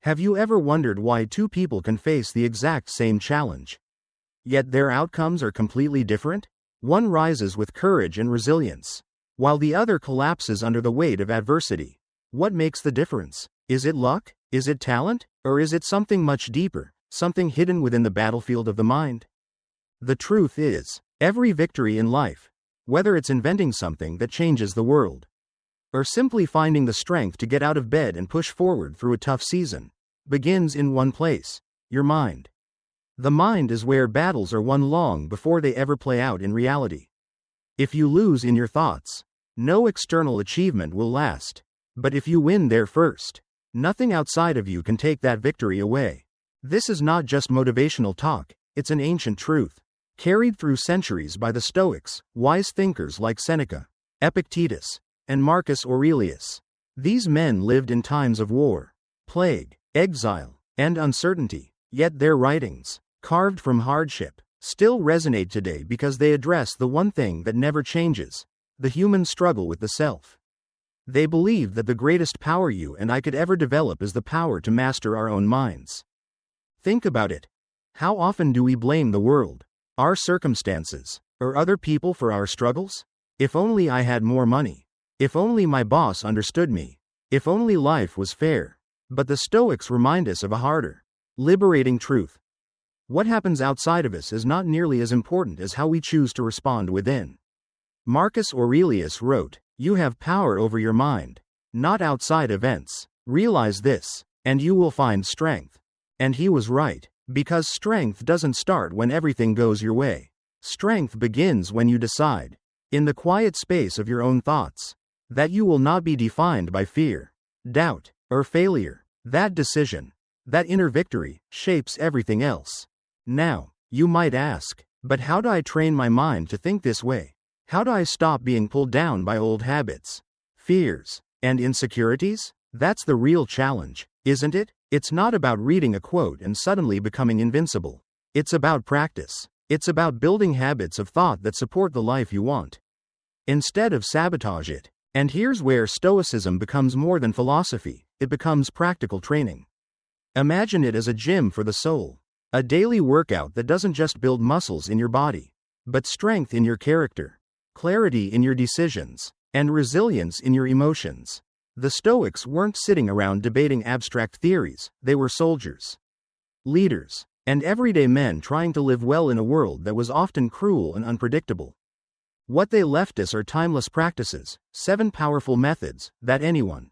Have you ever wondered why two people can face the exact same challenge, yet their outcomes are completely different? One rises with courage and resilience, while the other collapses under the weight of adversity. What makes the difference? Is it luck? Is it talent? Or is it something much deeper, something hidden within the battlefield of the mind? The truth is, every victory in life, whether it's inventing something that changes the world, or simply finding the strength to get out of bed and push forward through a tough season, begins in one place: your mind. The mind is where battles are won long before they ever play out in reality. If you lose in your thoughts, no external achievement will last. But if you win there first, nothing outside of you can take that victory away. This is not just motivational talk, it's an ancient truth, carried through centuries by the Stoics, wise thinkers like Seneca, Epictetus, and Marcus Aurelius. These men lived in times of war, plague, exile, and uncertainty, yet their writings, carved from hardship, still resonate today because they address the one thing that never changes: the human struggle with the self. They believed that the greatest power you and I could ever develop is the power to master our own minds. Think about it. How often do we blame the world, our circumstances, or other people for our struggles? If only I had more money. If only my boss understood me. If only life was fair. But the Stoics remind us of a harder, liberating truth. What happens outside of us is not nearly as important as how we choose to respond within. Marcus Aurelius wrote, "You have power over your mind, not outside events. Realize this, and you will find strength." And he was right, because strength doesn't start when everything goes your way. Strength begins when you decide, in the quiet space of your own thoughts, that you will not be defined by fear, doubt, or failure. That decision, that inner victory, shapes everything else. Now, you might ask, but how do I train my mind to think this way? How do I stop being pulled down by old habits, fears, and insecurities? That's the real challenge, isn't it? It's not about reading a quote and suddenly becoming invincible. It's about practice. It's about building habits of thought that support the life you want, instead of sabotage it. And here's where Stoicism becomes more than philosophy, it becomes practical training. Imagine it as a gym for the soul. A daily workout that doesn't just build muscles in your body, but strength in your character, clarity in your decisions, and resilience in your emotions. The Stoics weren't sitting around debating abstract theories, they were soldiers, leaders, and everyday men trying to live well in a world that was often cruel and unpredictable. What they left us are timeless practices, 7 powerful methods that anyone,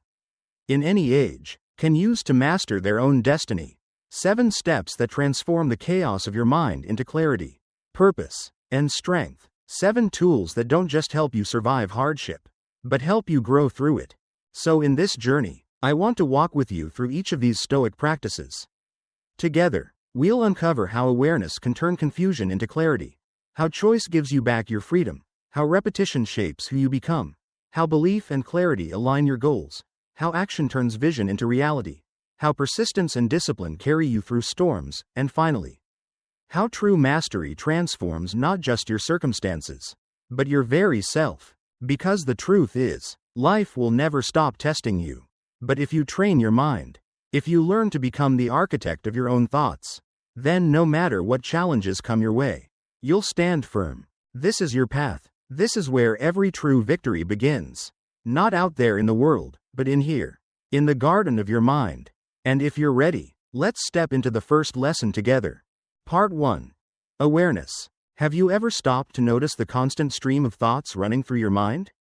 in any age, can use to master their own destiny. 7 steps that transform the chaos of your mind into clarity, purpose, and strength. 7 tools that don't just help you survive hardship, but help you grow through it. So in this journey, I want to walk with you through each of these Stoic practices. Together, we'll uncover how awareness can turn confusion into clarity, how choice gives you back your freedom, how repetition shapes who you become, how belief and clarity align your goals, how action turns vision into reality, how persistence and discipline carry you through storms, and finally, how true mastery transforms not just your circumstances, but your very self. Because the truth is, life will never stop testing you. But if you train your mind, if you learn to become the architect of your own thoughts, then no matter what challenges come your way, you'll stand firm. This is your path. This is where every true victory begins. Not out there in the world, but in here, in the garden of your mind. And if you're ready, let's step into the first lesson together. Part 1. Awareness. Have you ever stopped to notice the constant stream of thoughts running through your mind?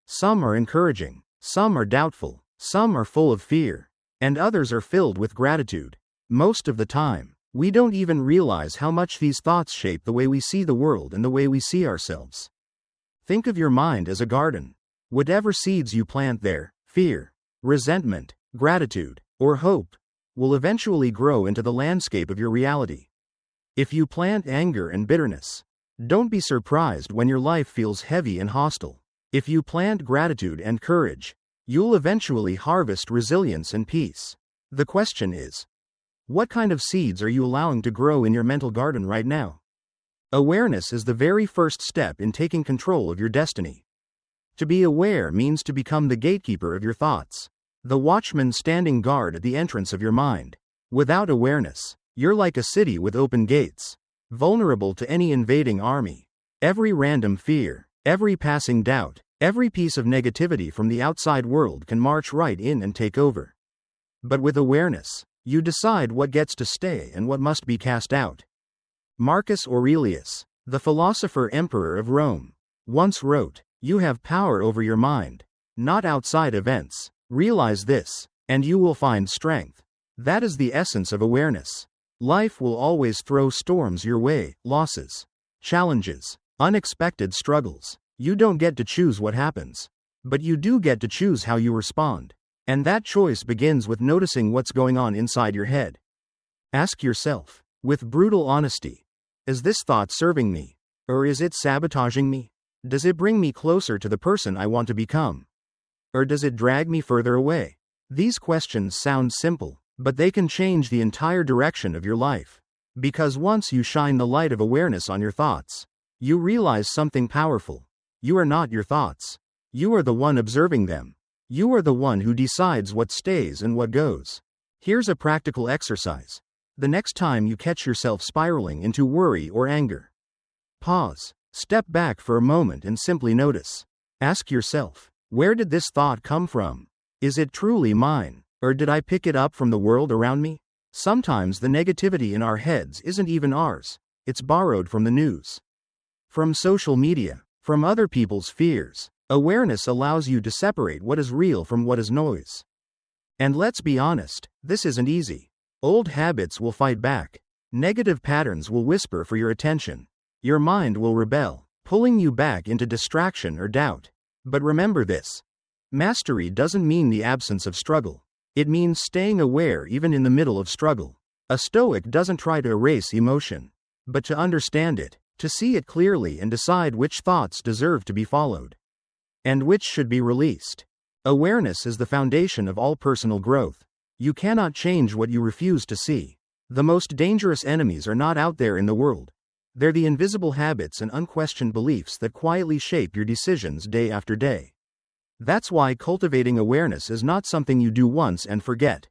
Some are encouraging, some are doubtful, some are full of fear, and others are filled with gratitude. Most of the time, we don't even realize how much these thoughts shape the way we see the world and the way we see ourselves. Think of your mind as a garden. Whatever seeds you plant there, fear, resentment, gratitude, or hope, will eventually grow into the landscape of your reality. If you plant anger and bitterness, don't be surprised when your life feels heavy and hostile. If you plant gratitude and courage, you'll eventually harvest resilience and peace. The question is, what kind of seeds are you allowing to grow in your mental garden right now? Awareness is the very first step in taking control of your destiny. To be aware means to become the gatekeeper of your thoughts, the watchman standing guard at the entrance of your mind. Without awareness, you're like a city with open gates, vulnerable to any invading army. Every random fear, every passing doubt, every piece of negativity from the outside world can march right in and take over. But with awareness, you decide what gets to stay and what must be cast out. Marcus Aurelius, the philosopher emperor of Rome, once wrote, "You have power over your mind, not outside events. Realize this, and you will find strength." That is the essence of awareness. Life will always throw storms your way, losses, challenges, unexpected struggles. You don't get to choose what happens, but you do get to choose how you respond. And that choice begins with noticing what's going on inside your head. Ask yourself, with brutal honesty, is this thought serving me? Or is it sabotaging me? Does it bring me closer to the person I want to become? Or does it drag me further away? These questions sound simple, but they can change the entire direction of your life. Because once you shine the light of awareness on your thoughts, you realize something powerful. You are not your thoughts. You are the one observing them. You are the one who decides what stays and what goes. Here's a practical exercise. The next time you catch yourself spiraling into worry or anger, pause, step back for a moment and simply notice. Ask yourself, where did this thought come from? Is it truly mine, or did I pick it up from the world around me? Sometimes the negativity in our heads isn't even ours. It's borrowed from the news, from social media, from other people's fears. Awareness allows you to separate what is real from what is noise. And let's be honest, this isn't easy. Old habits will fight back. Negative patterns will whisper for your attention. Your mind will rebel, pulling you back into distraction or doubt. But remember this. Mastery doesn't mean the absence of struggle. It means staying aware even in the middle of struggle. A Stoic doesn't try to erase emotion, but to understand it, to see it clearly and decide which thoughts deserve to be followed, and which should be released. Awareness is the foundation of all personal growth. You cannot change what you refuse to see. The most dangerous enemies are not out there in the world. They're the invisible habits and unquestioned beliefs that quietly shape your decisions day after day. That's why cultivating awareness is not something you do once and forget.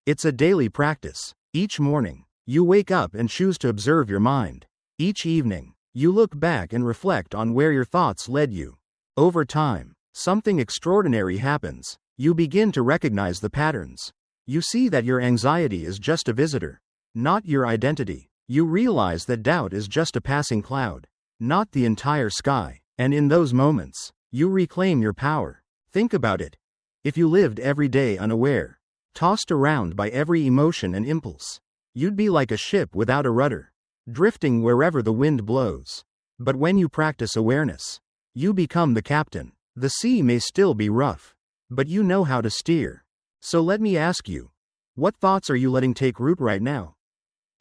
It's a daily practice. Each morning, you wake up and choose to observe your mind. Each evening, you look back and reflect on where your thoughts led you. Over time, something extraordinary happens. You begin to recognize the patterns. You see that your anxiety is just a visitor, not your identity. You realize that doubt is just a passing cloud, not the entire sky. And in those moments, you reclaim your power. Think about it. If you lived every day unaware, tossed around by every emotion and impulse, you'd be like a ship without a rudder, drifting wherever the wind blows. But when you practice awareness, you become the captain. The sea may still be rough, but you know how to steer. So let me ask you, what thoughts are you letting take root right now?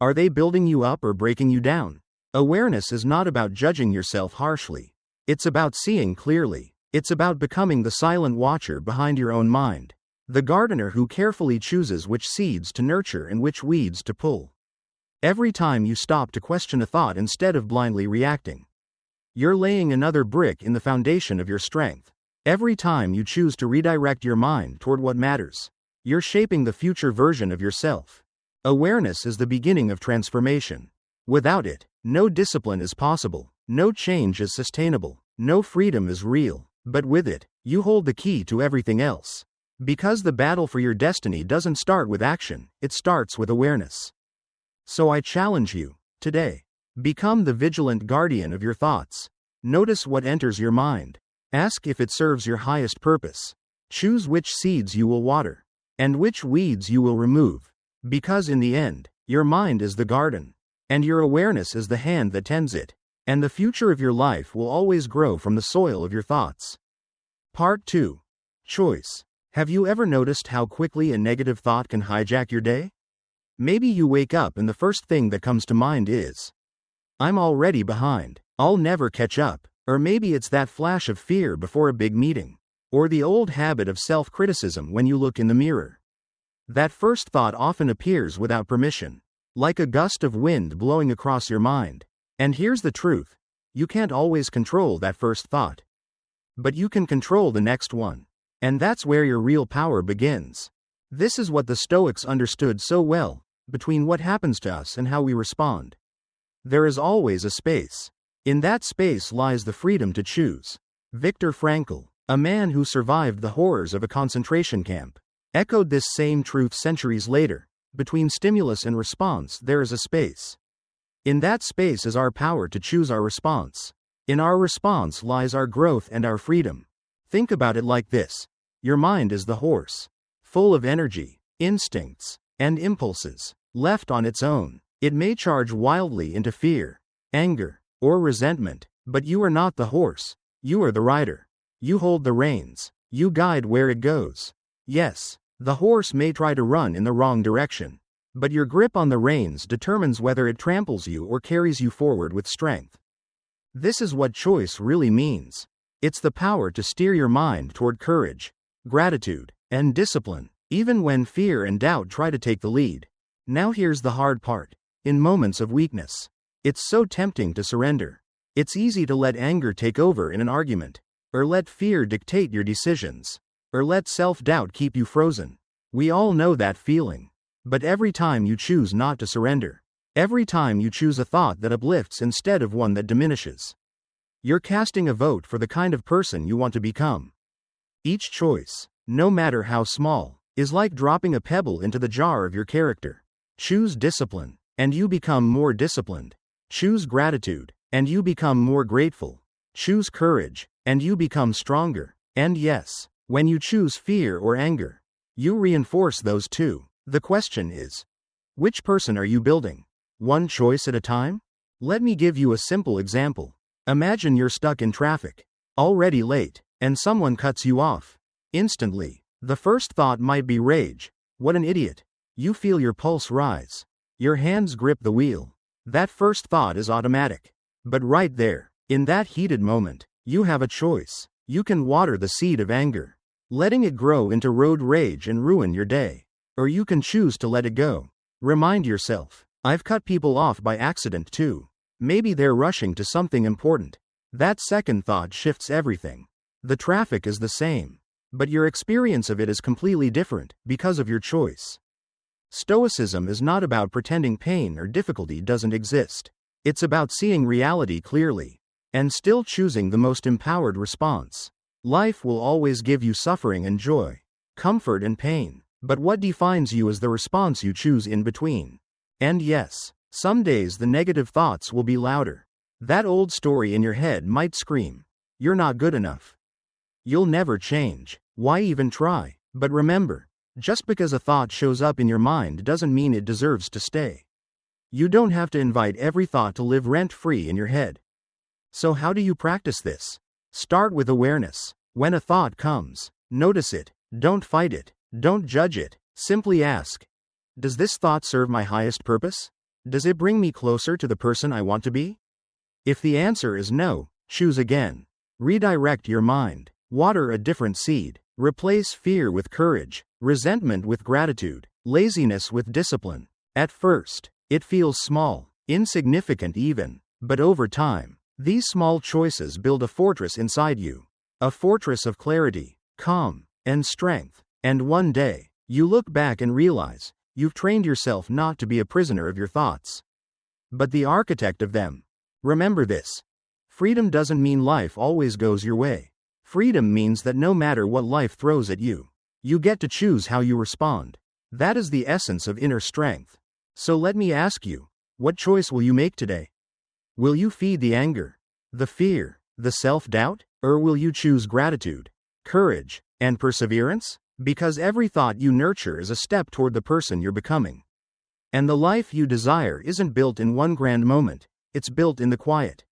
Are they building you up or breaking you down? Awareness is not about judging yourself harshly. It's about seeing clearly. It's about becoming the silent watcher behind your own mind. The gardener who carefully chooses which seeds to nurture and which weeds to pull. Every time you stop to question a thought instead of blindly reacting, you're laying another brick in the foundation of your strength. Every time you choose to redirect your mind toward what matters, you're shaping the future version of yourself. Awareness is the beginning of transformation. Without it, no discipline is possible, no change is sustainable, no freedom is real. But with it, you hold the key to everything else. Because the battle for your destiny doesn't start with action, it starts with awareness. So I challenge you, today, become the vigilant guardian of your thoughts. Notice what enters your mind. Ask if it serves your highest purpose. Choose which seeds you will water, and which weeds you will remove. Because in the end, your mind is the garden, and your awareness is the hand that tends it. And the future of your life will always grow from the soil of your thoughts. Part 2. Choice. Have you ever noticed how quickly a negative thought can hijack your day? Maybe you wake up and the first thing that comes to mind is, I'm already behind, I'll never catch up. Or maybe it's that flash of fear before a big meeting. Or the old habit of self-criticism when you look in the mirror. That first thought often appears without permission, like a gust of wind blowing across your mind. And here's the truth. You can't always control that first thought. But you can control the next one. And that's where your real power begins. This is what the Stoics understood so well, between what happens to us and how we respond. There is always a space. In that space lies the freedom to choose. Viktor Frankl, a man who survived the horrors of a concentration camp, echoed this same truth centuries later. Between stimulus and response there is a space. In that space is our power to choose our response. In our response lies our growth and our freedom. Think about it like this. Your mind is the horse, full of energy, instincts, and impulses. Left on its own, it may charge wildly into fear, anger, or resentment, but you are not the horse, you are the rider. You hold the reins, you guide where it goes. Yes, the horse may try to run in the wrong direction, but your grip on the reins determines whether it tramples you or carries you forward with strength. This is what choice really means. It's the power to steer your mind toward courage, gratitude, and discipline, even when fear and doubt try to take the lead. Now here's the hard part. In moments of weakness, it's so tempting to surrender. It's easy to let anger take over in an argument, or let fear dictate your decisions, or let self-doubt keep you frozen. We all know that feeling. But every time you choose not to surrender, every time you choose a thought that uplifts instead of one that diminishes, you're casting a vote for the kind of person you want to become. Each choice, no matter how small, is like dropping a pebble into the jar of your character. Choose discipline, and you become more disciplined. Choose gratitude, and you become more grateful. Choose courage, and you become stronger. And yes, when you choose fear or anger, you reinforce those too. The question is, which person are you building? One choice at a time? Let me give you a simple example. Imagine you're stuck in traffic, already late, and someone cuts you off. Instantly, the first thought might be rage. What an idiot. You feel your pulse rise. Your hands grip the wheel. That first thought is automatic. But right there, in that heated moment, you have a choice. You can water the seed of anger, letting it grow into road rage and ruin your day. Or you can choose to let it go. Remind yourself, I've cut people off by accident too. Maybe they're rushing to something important. That second thought shifts everything. The traffic is the same, but your experience of it is completely different because of your choice. Stoicism is not about pretending pain or difficulty doesn't exist. It's about seeing reality clearly and still choosing the most empowered response. Life will always give you suffering and joy, comfort and pain, but what defines you is the response you choose in between. And yes, some days the negative thoughts will be louder. That old story in your head might scream, "You're not good enough. You'll never change. Why even try?" But remember, just because a thought shows up in your mind doesn't mean it deserves to stay. You don't have to invite every thought to live rent-free in your head. So how do you practice this? Start with awareness. When a thought comes, notice it. Don't fight it. Don't judge it. Simply ask, does this thought serve my highest purpose? Does it bring me closer to the person I want to be? If the answer is no, choose again. Redirect your mind. Water a different seed. Replace fear with courage, resentment with gratitude, laziness with discipline. At first, it feels small, insignificant even, but over time, these small choices build a fortress inside you. A fortress of clarity, calm, and strength. And one day, you look back and realize, you've trained yourself not to be a prisoner of your thoughts, but the architect of them. Remember this. Freedom doesn't mean life always goes your way. Freedom means that no matter what life throws at you, you get to choose how you respond. That is the essence of inner strength. So let me ask you, what choice will you make today? Will you feed the anger, the fear, the self-doubt, or will you choose gratitude, courage, and perseverance? Because every thought you nurture is a step toward the person you're becoming. And the life you desire isn't built in one grand moment, it's built in the quiet,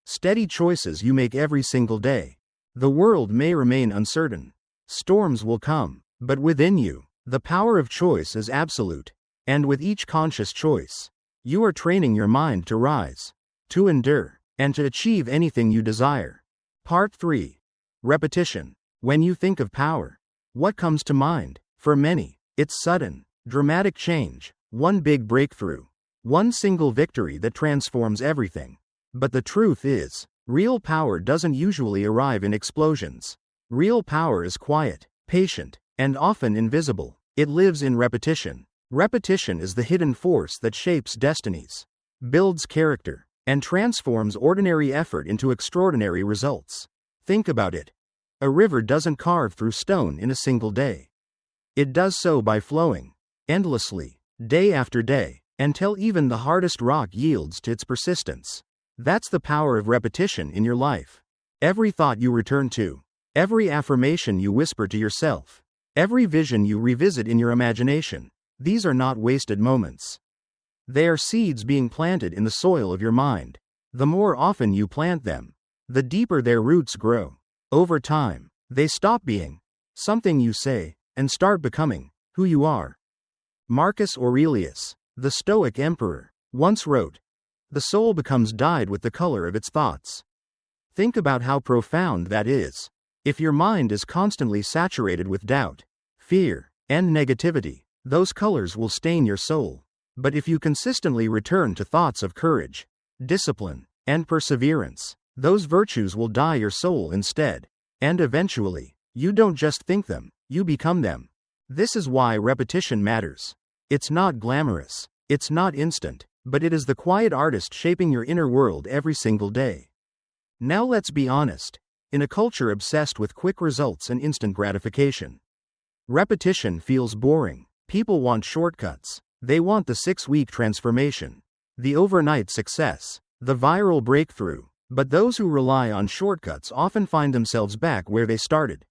steady choices you make every single day. The world may remain uncertain. Storms will come, but within you, the power of choice is absolute. And with each conscious choice, you are training your mind to rise, to endure, and to achieve anything you desire. Part 3. Repetition. When you think of power, what comes to mind? For many, it's sudden, dramatic change, one big breakthrough, one single victory that transforms everything. But the truth is, real power doesn't usually arrive in explosions. Real power is quiet, patient, and often invisible. It lives in repetition. Repetition is the hidden force that shapes destinies, builds character, and transforms ordinary effort into extraordinary results. Think about it. A river doesn't carve through stone in a single day. It does so by flowing endlessly, day after day, until even the hardest rock yields to its persistence. That's the power of repetition in your life. Every thought you return to, every affirmation you whisper to yourself, every vision you revisit in your imagination, these are not wasted moments. They are seeds being planted in the soil of your mind. The more often you plant them, the deeper their roots grow. Over time, they stop being something you say and start becoming who you are. Marcus Aurelius, the Stoic emperor, once wrote, "The soul becomes dyed with the color of its thoughts." Think about how profound that is. If your mind is constantly saturated with doubt, fear, and negativity, those colors will stain your soul. But if you consistently return to thoughts of courage, discipline, and perseverance, those virtues will dye your soul instead. And eventually, you don't just think them, you become them. This is why repetition matters. It's not glamorous, it's not instant, but it is the quiet artist shaping your inner world every single day. Now let's be honest. In a culture obsessed with quick results and instant gratification, repetition feels boring. People want shortcuts. They want the 6-week transformation, the overnight success, the viral breakthrough. But those who rely on shortcuts often find themselves back where they started.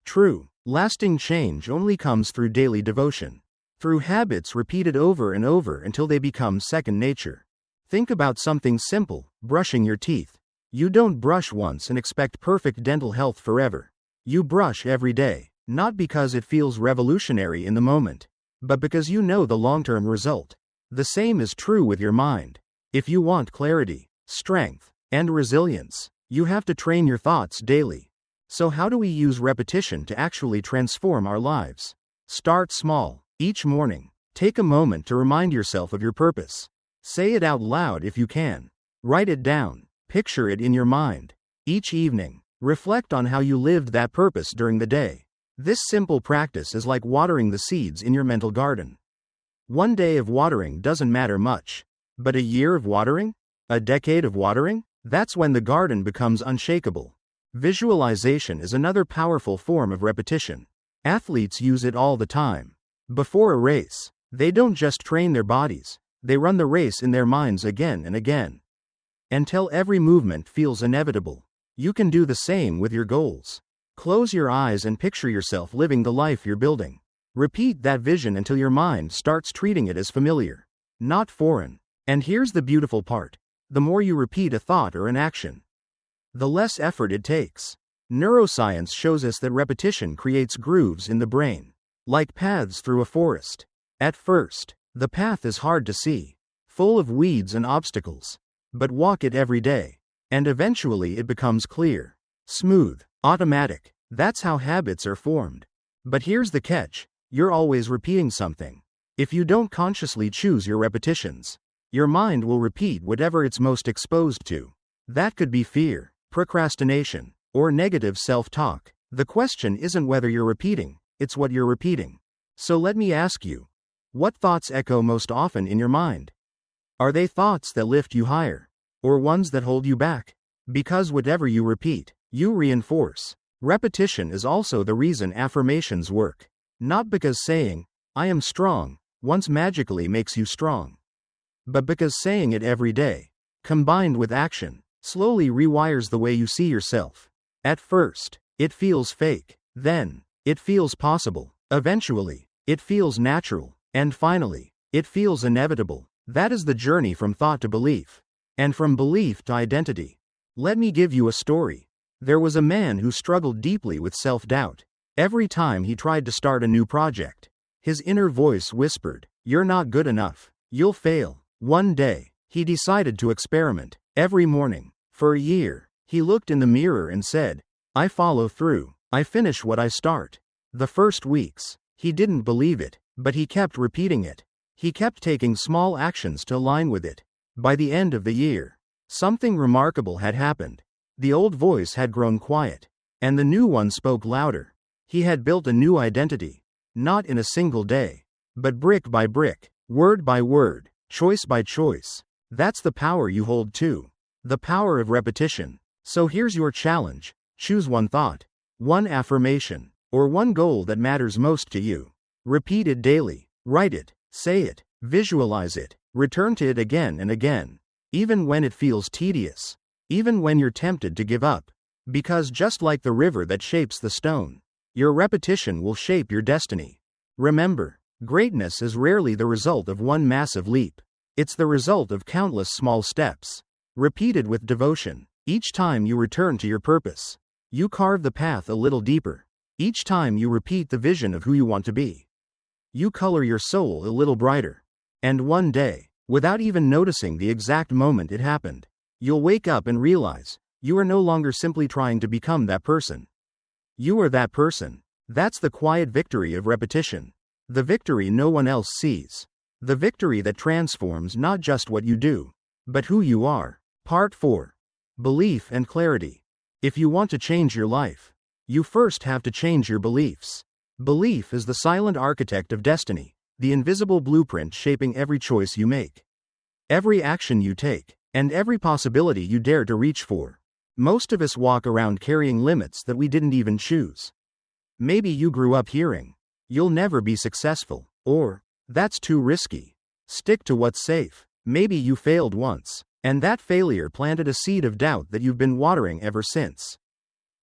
True, lasting change only comes through daily devotion, through habits repeated over and over until they become second nature. Think about something simple, brushing your teeth. You don't brush once and expect perfect dental health forever. You brush every day, not because it feels revolutionary in the moment, but because you know the long-term result. The same is true with your mind. If you want clarity, strength, and resilience, you have to train your thoughts daily. So how do we use repetition to actually transform our lives? Start small. Each morning, take a moment to remind yourself of your purpose. Say it out loud if you can. Write it down. Picture it in your mind. Each evening, reflect on how you lived that purpose during the day. This simple practice is like watering the seeds in your mental garden. One day of watering doesn't matter much. But a year of watering? A decade of watering? That's when the garden becomes unshakable. Visualization is another powerful form of repetition. Athletes use it all the time. Before a race, they don't just train their bodies, they run the race in their minds again and again, until every movement feels inevitable. You can do the same with your goals. Close your eyes and picture yourself living the life you're building. Repeat that vision until your mind starts treating it as familiar, not foreign. And here's the beautiful part. The more you repeat a thought or an action, the less effort it takes. Neuroscience shows us that repetition creates grooves in the brain, like paths through a forest. At first, the path is hard to see, full of weeds and obstacles. But walk it every day, and eventually it becomes clear, smooth, automatic. That's how habits are formed. But here's the catch. You're always repeating something. If you don't consciously choose your repetitions, your mind will repeat whatever it's most exposed to. That could be fear, procrastination, or negative self-talk. The question isn't whether you're repeating, it's what you're repeating. So let me ask you, what thoughts echo most often in your mind? Are they thoughts that lift you higher, or ones that hold you back? Because whatever you repeat, you reinforce. Repetition is also the reason affirmations work. Not because saying, "I am strong," once magically makes you strong, but because saying it every day, combined with action, slowly rewires the way you see yourself. At first, it feels fake. Then, it feels possible. Eventually, it feels natural. And finally, it feels inevitable. That is the journey from thought to belief, and from belief to identity. Let me give you a story. There was a man who struggled deeply with self-doubt. Every time he tried to start a new project, his inner voice whispered, "You're not good enough. You'll fail." One day, he decided to experiment. Every morning, for a year, he looked in the mirror and said, "I follow through. I finish what I start." The first weeks, he didn't believe it, but he kept repeating it. He kept taking small actions to align with it. By the end of the year, something remarkable had happened. The old voice had grown quiet. And the new one spoke louder. He had built a new identity. Not in a single day, but brick by brick, word by word, choice by choice. That's the power you hold too. The power of repetition. So here's your challenge. Choose one thought, one affirmation, or one goal that matters most to you. Repeat it daily. Write it, say it, visualize it, return to it again and again. Even when it feels tedious. Even when you're tempted to give up. Because just like the river that shapes the stone, your repetition will shape your destiny. Remember, greatness is rarely the result of one massive leap. It's the result of countless small steps, repeated with devotion. Each time you return to your purpose, you carve the path a little deeper. Each time you repeat the vision of who you want to be, you color your soul a little brighter. And one day, without even noticing the exact moment it happened, you'll wake up and realize, you are no longer simply trying to become that person. You are that person. That's the quiet victory of repetition. The victory no one else sees. The victory that transforms not just what you do, but who you are. Part 4. Belief and clarity. If you want to change your life, you first have to change your beliefs. Belief is the silent architect of destiny, the invisible blueprint shaping every choice you make, every action you take, and every possibility you dare to reach for. Most of us walk around carrying limits that we didn't even choose. Maybe you grew up hearing, "You'll never be successful," or, "That's too risky. Stick to what's safe." Maybe you failed once, and that failure planted a seed of doubt that you've been watering ever since.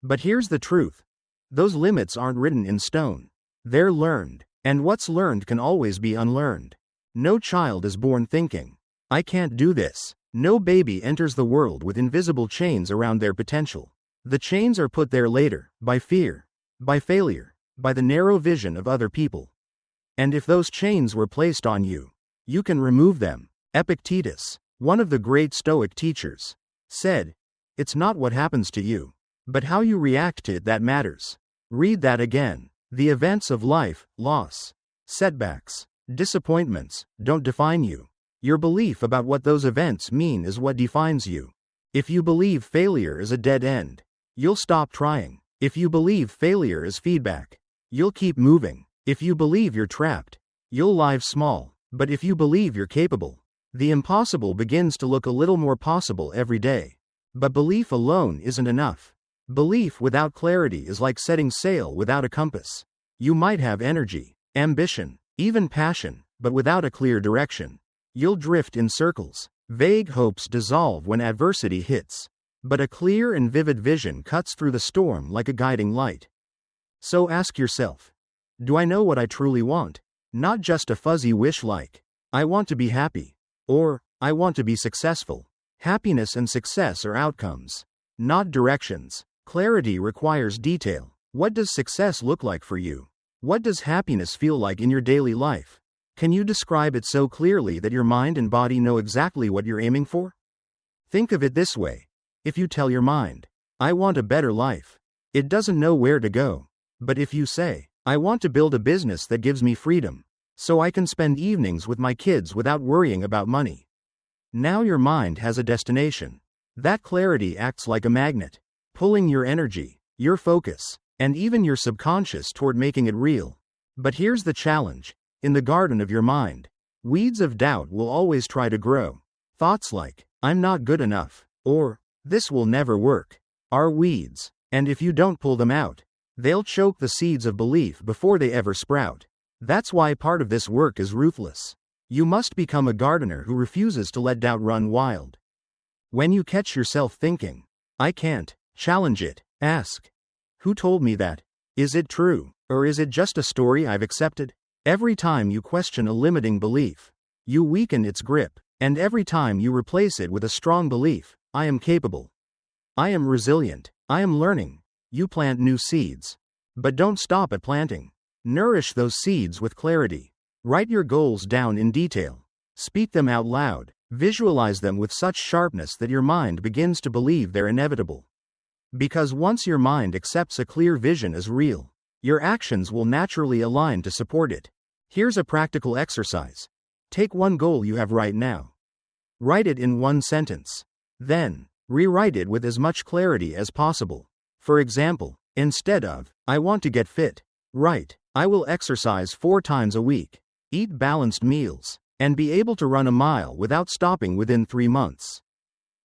But here's the truth. Those limits aren't written in stone. They're learned, and what's learned can always be unlearned. No child is born thinking, "I can't do this." No baby enters the world with invisible chains around their potential. The chains are put there later, by fear, by failure, by the narrow vision of other people. And if those chains were placed on you, you can remove them. Epictetus, one of the great Stoic teachers, said, "It's not what happens to you, but how you react to it that matters." Read that again. The events of life, loss, setbacks, disappointments, don't define you. Your belief about what those events mean is what defines you. If you believe failure is a dead end, you'll stop trying. If you believe failure is feedback, you'll keep moving. If you believe you're trapped, you'll live small. But if you believe you're capable, the impossible begins to look a little more possible every day. But belief alone isn't enough. Belief without clarity is like setting sail without a compass. You might have energy, ambition, even passion, but without a clear direction, you'll drift in circles. Vague hopes dissolve when adversity hits, but a clear and vivid vision cuts through the storm like a guiding light. So ask yourself, do I know what I truly want? Not just a fuzzy wish like, "I want to be happy," or "I want to be successful." Happiness and success are outcomes, not directions. Clarity requires detail. What does success look like for you? What does happiness feel like in your daily life? Can you describe it so clearly that your mind and body know exactly what you're aiming for? Think of it this way. If you tell your mind, "I want a better life," it doesn't know where to go. But if you say, "I want to build a business that gives me freedom, so I can spend evenings with my kids without worrying about money," now your mind has a destination. That clarity acts like a magnet, pulling your energy, your focus, and even your subconscious toward making it real. But here's the challenge. In the garden of your mind, weeds of doubt will always try to grow. Thoughts like, "I'm not good enough," or "This will never work," are weeds, and if you don't pull them out, they'll choke the seeds of belief before they ever sprout. That's why part of this work is ruthless. You must become a gardener who refuses to let doubt run wild. When you catch yourself thinking, "I can't," challenge it. Ask, "Who told me that? Is it true, or is it just a story I've accepted?" Every time you question a limiting belief, you weaken its grip, and every time you replace it with a strong belief, "I am capable. I am resilient. I am learning," you plant new seeds. But don't stop at planting. Nourish those seeds with clarity. Write your goals down in detail. Speak them out loud. Visualize them with such sharpness that your mind begins to believe they're inevitable. Because once your mind accepts a clear vision as real, your actions will naturally align to support it. Here's a practical exercise. Take one goal you have right now. Write it in one sentence. Then, rewrite it with as much clarity as possible. For example, Instead of, I want to get fit. Write, I will exercise 4 times a week, eat balanced meals, and be able to run a mile without stopping within 3 months.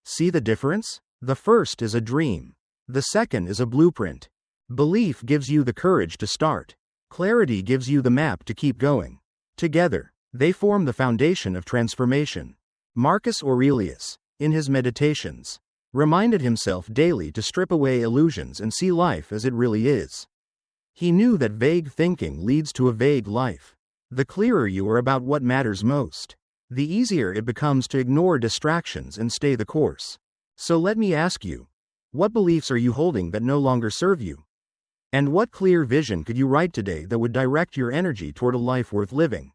See the difference? The first is a dream. The second is a blueprint. Belief gives you the courage to start. Clarity gives you the map to keep going. Together, they form the foundation of transformation. Marcus Aurelius, in his Meditations, reminded himself daily to strip away illusions and see life as it really is. He knew that vague thinking leads to a vague life. The clearer you are about what matters most, the easier it becomes to ignore distractions and stay the course. So let me ask you, what beliefs are you holding that no longer serve you? And what clear vision could you write today that would direct your energy toward a life worth living?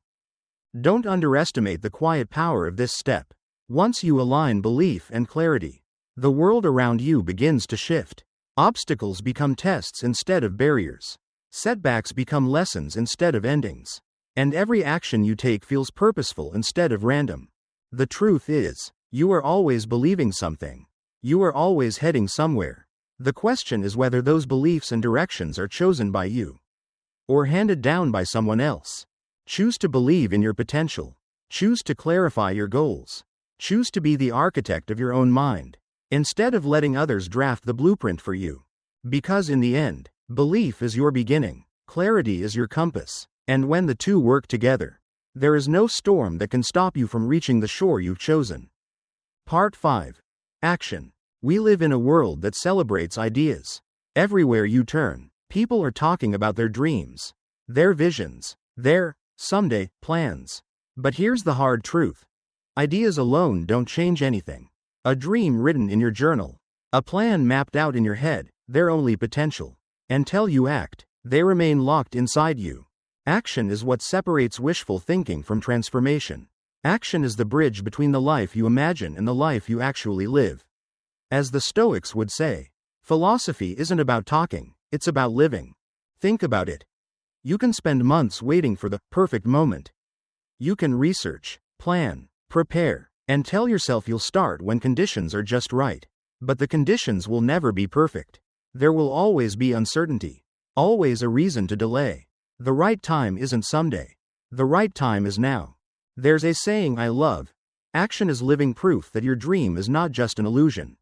Don't underestimate the quiet power of this step. Once you align belief and clarity, the world around you begins to shift. Obstacles become tests instead of barriers. Setbacks become lessons instead of endings. And every action you take feels purposeful instead of random. The truth is, you are always believing something. You are always heading somewhere. The question is whether those beliefs and directions are chosen by you or handed down by someone else. Choose to believe in your potential. Choose to clarify your goals. Choose to be the architect of your own mind, instead of letting others draft the blueprint for you. Because in the end, belief is your beginning, clarity is your compass, and when the two work together, there is no storm that can stop you from reaching the shore you've chosen. Part 5. Action. We live in a world that celebrates ideas. Everywhere you turn, people are talking about their dreams, their visions, their someday plans. But here's the hard truth. Ideas alone don't change anything. A dream written in your journal, a plan mapped out in your head, they're only potential. Until you act, they remain locked inside you. Action is what separates wishful thinking from transformation. Action is the bridge between the life you imagine and the life you actually live. As the Stoics would say, philosophy isn't about talking, it's about living. Think about it. You can spend months waiting for the perfect moment. You can research, plan, prepare, and tell yourself you'll start when conditions are just right. But the conditions will never be perfect. There will always be uncertainty, always a reason to delay. The right time isn't someday. The right time is now. There's a saying I love: action is living proof that your dream is not just an illusion.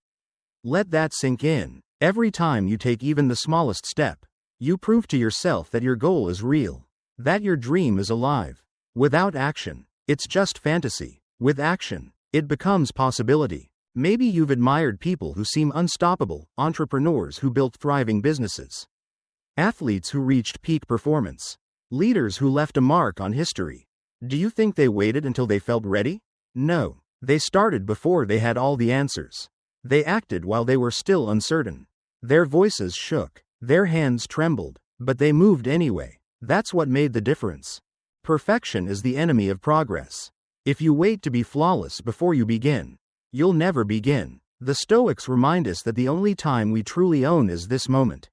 Let that sink in. Every time you take even the smallest step, you prove to yourself that your goal is real, that your dream is alive. Without action, it's just fantasy. With action, it becomes possibility. Maybe you've admired people who seem unstoppable, entrepreneurs who built thriving businesses, athletes who reached peak performance, leaders who left a mark on history. Do you think they waited until they felt ready? No, they started before they had all the answers. They acted while they were still uncertain. Their voices shook, their hands trembled, but they moved anyway. That's what made the difference. Perfection is the enemy of progress. If you wait to be flawless before you begin, you'll never begin. The Stoics remind us that the only time we truly own is this moment.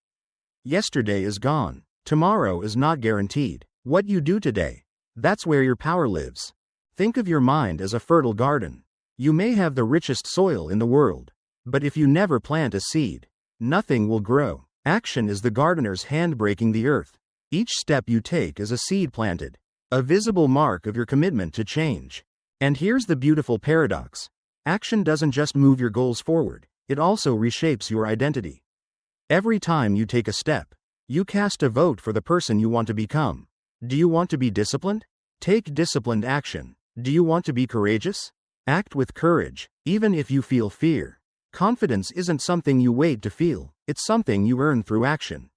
Yesterday is gone. Tomorrow is not guaranteed. What you do today, that's where your power lives. Think of your mind as a fertile garden. You may have the richest soil in the world, but if you never plant a seed, nothing will grow. Action is the gardener's hand breaking the earth. Each step you take is a seed planted, a visible mark of your commitment to change. And here's the beautiful paradox. Action doesn't just move your goals forward, it also reshapes your identity. Every time you take a step, you cast a vote for the person you want to become. Do you want to be disciplined? Take disciplined action. Do you want to be courageous? Act with courage, even if you feel fear. Confidence isn't something you wait to feel, it's something you earn through action.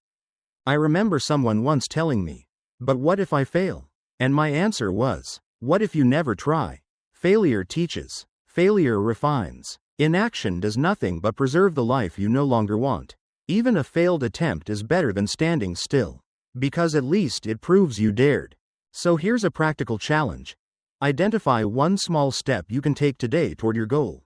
I remember someone once telling me, "But what if I fail?" And my answer was, "What if you never try?" Failure teaches. Failure refines. Inaction does nothing but preserve the life you no longer want. Even a failed attempt is better than standing still, because at least it proves you dared. So here's a practical challenge. Identify one small step you can take today toward your goal.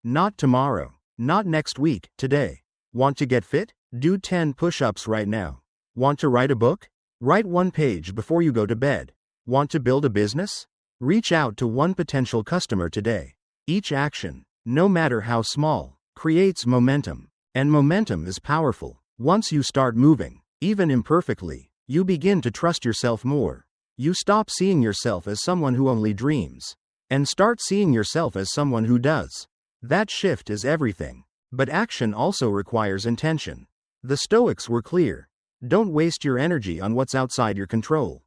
Not tomorrow, not next week, today. Want to get fit? Do 10 push-ups right now. Want to write a book? Write 1 page before you go to bed. Want to build a business? Reach out to 1 potential customer today. Each action, no matter how small, creates momentum. And momentum is powerful. Once you start moving, even imperfectly, you begin to trust yourself more. You stop seeing yourself as someone who only dreams, and start seeing yourself as someone who does. That shift is everything. But action also requires intention. The Stoics were clear. Don't waste your energy on what's outside your control.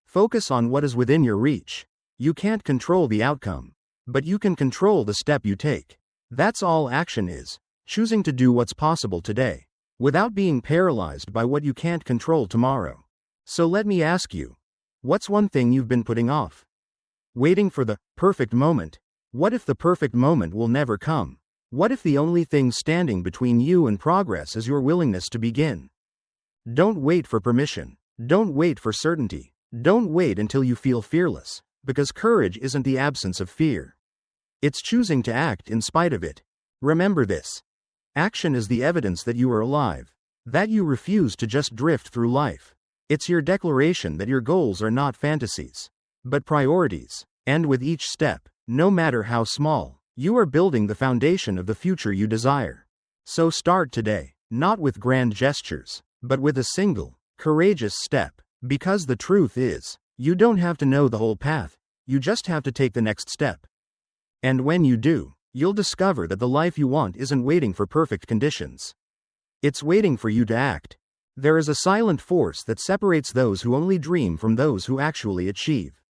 Focus on what is within your reach. You can't control the outcome, but you can control the step you take. That's all action is, choosing to do what's possible today, without being paralyzed by what you can't control tomorrow. So let me ask you, what's one thing you've been putting off? Waiting for the perfect moment. What if the perfect moment will never come? What if the only thing standing between you and progress is your willingness to begin? Don't wait for permission. Don't wait for certainty. Don't wait until you feel fearless, because courage isn't the absence of fear. It's choosing to act in spite of it. Remember this. Action is the evidence that you are alive, that you refuse to just drift through life. It's your declaration that your goals are not fantasies, but priorities. And with each step, no matter how small, you are building the foundation of the future you desire. So start today, not with grand gestures, but with a single, courageous step. Because the truth is, you don't have to know the whole path, you just have to take the next step. And when you do, you'll discover that the life you want isn't waiting for perfect conditions. It's waiting for you to act. There is a silent force that separates those who only dream from those who actually achieve.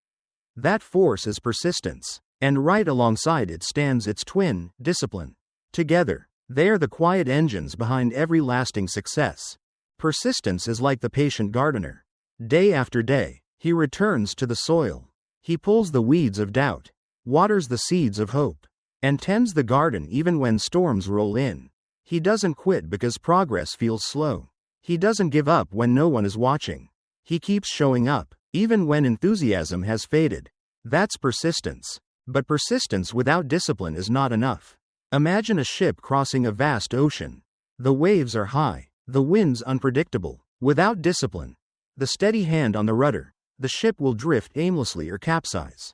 That force is persistence. And right alongside it stands its twin, discipline. Together, they are the quiet engines behind every lasting success. Persistence is like the patient gardener. Day after day, he returns to the soil. He pulls the weeds of doubt, waters the seeds of hope, and tends the garden even when storms roll in. He doesn't quit because progress feels slow. He doesn't give up when no one is watching. He keeps showing up, even when enthusiasm has faded. That's persistence. But persistence without discipline is not enough. Imagine a ship crossing a vast ocean. The waves are high, the winds unpredictable. Without discipline, the steady hand on the rudder, the ship will drift aimlessly or capsize.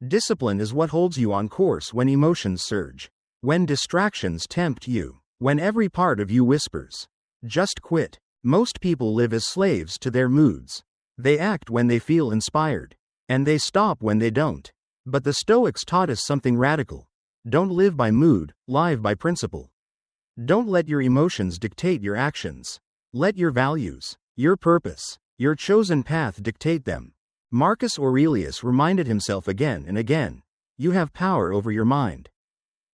Discipline is what holds you on course when emotions surge, when distractions tempt you, when every part of you whispers, "Just quit." Most people live as slaves to their moods. They act when they feel inspired, and they stop when they don't. But the Stoics taught us something radical. Don't live by mood, live by principle. Don't let your emotions dictate your actions. Let your values, your purpose, your chosen path dictate them. Marcus Aurelius reminded himself again and again, you have power over your mind,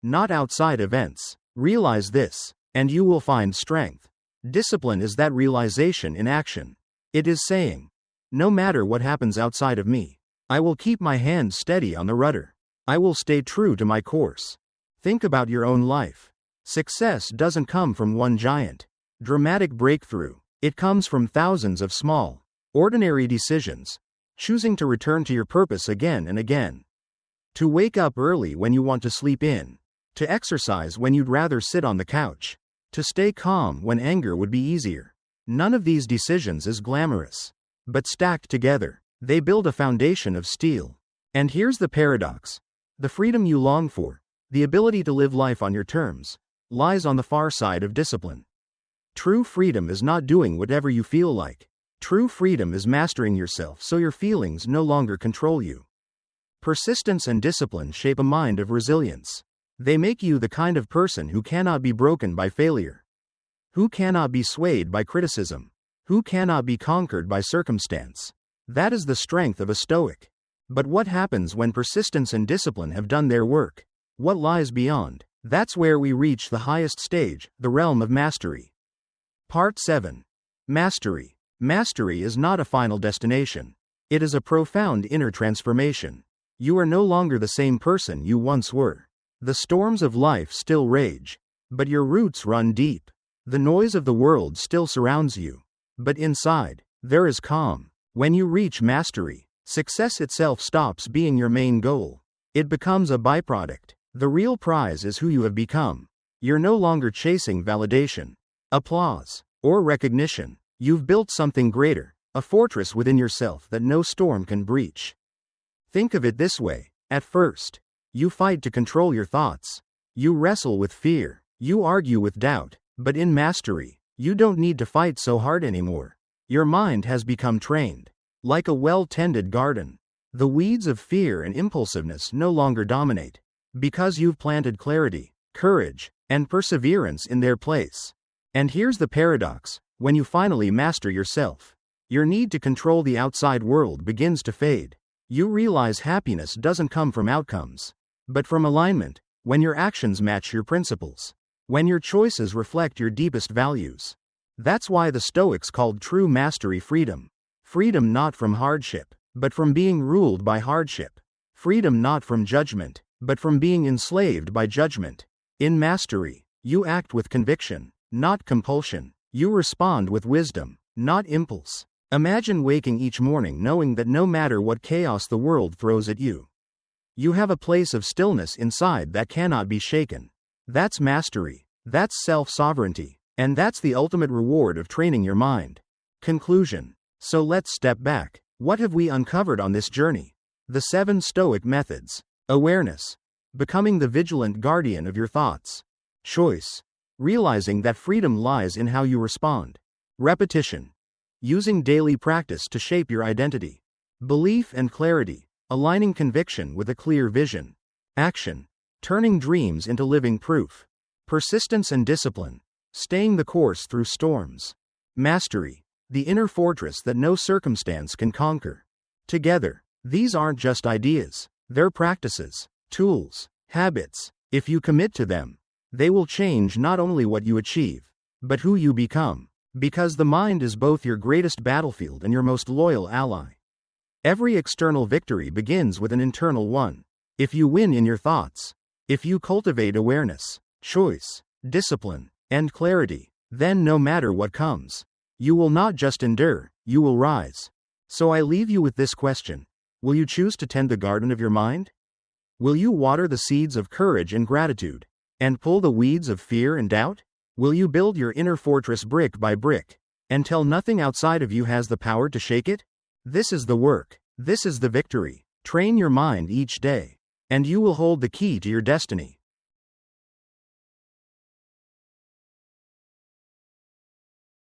not outside events. Realize this, and you will find strength. Discipline is that realization in action. It is saying, no matter what happens outside of me, I will keep my hand steady on the rudder. I will stay true to my course. Think about your own life. Success doesn't come from one giant, dramatic breakthrough. It comes from thousands of small, ordinary decisions, choosing to return to your purpose again and again. To wake up early when you want to sleep in. To exercise when you'd rather sit on the couch. To stay calm when anger would be easier. None of these decisions is glamorous. But stacked together, they build a foundation of steel. And here's the paradox. The freedom you long for, the ability to live life on your terms, lies on the far side of discipline. True freedom is not doing whatever you feel like. True freedom is mastering yourself so your feelings no longer control you. Persistence and discipline shape a mind of resilience. They make you the kind of person who cannot be broken by failure, who cannot be swayed by criticism, who cannot be conquered by circumstance. That is the strength of a Stoic. But what happens when persistence and discipline have done their work? What lies beyond? That's where we reach the highest stage, the realm of mastery. Part 7. Mastery. Mastery is not a final destination. It is a profound inner transformation. You are no longer the same person you once were. The storms of life still rage, but your roots run deep. The noise of the world still surrounds you, but inside, there is calm. When you reach mastery, success itself stops being your main goal. It becomes a byproduct. The real prize is who you have become. You're no longer chasing validation, applause, or recognition. You've built something greater, a fortress within yourself that no storm can breach. Think of it this way. At first, you fight to control your thoughts. You wrestle with fear. You argue with doubt. But in mastery, You don't need to fight so hard anymore. Your mind has become trained. Like a well-tended garden. The weeds of fear and impulsiveness no longer dominate. Because you've planted clarity, courage, and perseverance in their place. And here's the paradox: when you finally master yourself, your need to control the outside world begins to fade. You realize happiness doesn't come from outcomes, but from alignment, when your actions match your principles, when your choices reflect your deepest values. That's why the Stoics called true mastery freedom. Freedom not from hardship, but from being ruled by hardship. Freedom not from judgment, but from being enslaved by judgment. In mastery, you act with conviction, not compulsion. You respond with wisdom, not impulse. Imagine waking each morning knowing that no matter what chaos the world throws at you, you have a place of stillness inside that cannot be shaken. That's mastery. That's self-sovereignty. And that's the ultimate reward of training your mind. Conclusion. So let's step back. What have we uncovered on this journey? The 7 Stoic methods. Awareness. Becoming the vigilant guardian of your thoughts. Choice. Realizing that freedom lies in how you respond. Repetition. Using daily practice to shape your identity. Belief and clarity. Aligning conviction with a clear vision. Action. Turning dreams into living proof. Persistence and discipline. Staying the course through storms. Mastery. The inner fortress that no circumstance can conquer. Together, these aren't just ideas. They're practices, tools, habits. If you commit to them, they will change not only what you achieve, but who you become. Because the mind is both your greatest battlefield and your most loyal ally. Every external victory begins with an internal one. If you win in your thoughts, if you cultivate awareness, choice, discipline, and clarity, then no matter what comes, you will not just endure, you will rise. So I leave you with this question. Will you choose to tend the garden of your mind? Will you water the seeds of courage and gratitude, and pull the weeds of fear and doubt? Will you build your inner fortress brick by brick, until nothing outside of you has the power to shake it? This is the work. This is the victory. Train your mind each day, and you will hold the key to your destiny.